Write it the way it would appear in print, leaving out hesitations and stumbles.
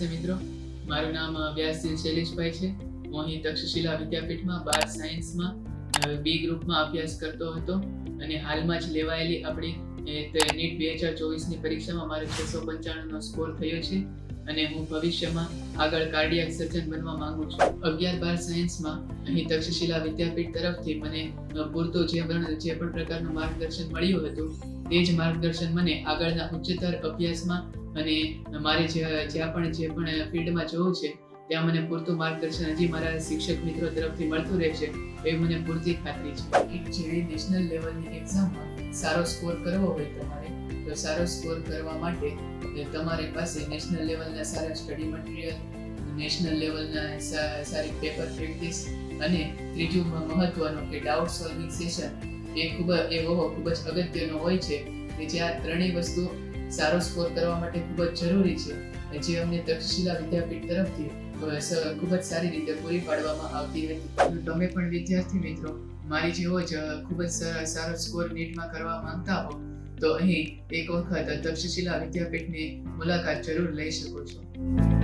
નમસ્તે મિત્રો, મારું નામ વ્યાસજી શૈલેષભાઈ છે. હું અહીં તક્ષશિલા વિદ્યાપીઠમાં 12 સાયન્સમાં બી ગ્રુપમાં અભ્યાસ કરતો હતો અને હાલમાં જ લેવાયેલી આપણી નીટ 2024ની પરીક્ષામાં મારે 695નો સ્કોર થયો છે અને હું ભવિષ્યમાં આગળ કાર્ડિયાક સર્જન બનવા માંગુ છું. 11-12 સાયન્સમાં અહીં તક્ષશિલા વિદ્યાપીઠ તરફથી મને પૂરતું જે પણ પ્રકારનું માર્ગદર્શન મળ્યું હતું તે જ માર્ગદર્શન મને આગળના ઉચ્ચતર અભ્યાસમાં અને મારે જ્યાં પણ ફિલ્ડમાં જવું છે ત્યાં મને પૂરતું માર્ગદર્શન હજી મારા શિક્ષક મિત્રો તરફથી મળતું રહેશે એ મને પૂરતી ખાતરી છે. એક જે નેશનલ લેવલની એક્ઝામમાં સારો સ્કોર કરવો હોય તમારે તો સારો સ્કોર કરવા માટે તમારી પાસે નેશનલ લેવલના સારા સ્ટડી મટીરિયલ, નેશનલ લેવલના સારી પેપર પ્રેક્ટિસ અને ત્રીજું મહત્વનું કે ડાઉટ સોલ્વિંગ સેશન એ ખૂબ જ અગત્યનો હોય છે કે જે આ ત્રણેય વસ્તુ સારો સ્કોર કરવા માટે ખૂબ જ જરૂરી છે, જે અમને તક્ષશિલા વિદ્યાપીઠ તરફથી ખૂબ જ સારી રીતે પૂરી પાડવામાં આવતી હતી. તમે પણ વિદ્યાર્થી મિત્રો મારી જેવો જ ખૂબ જ સારો સ્કોર નીટમાં કરવા માંગતા હો તો અહીં એક વખત તક્ષશિલા વિદ્યાપીઠની મુલાકાત જરૂર લઈ શકો છો.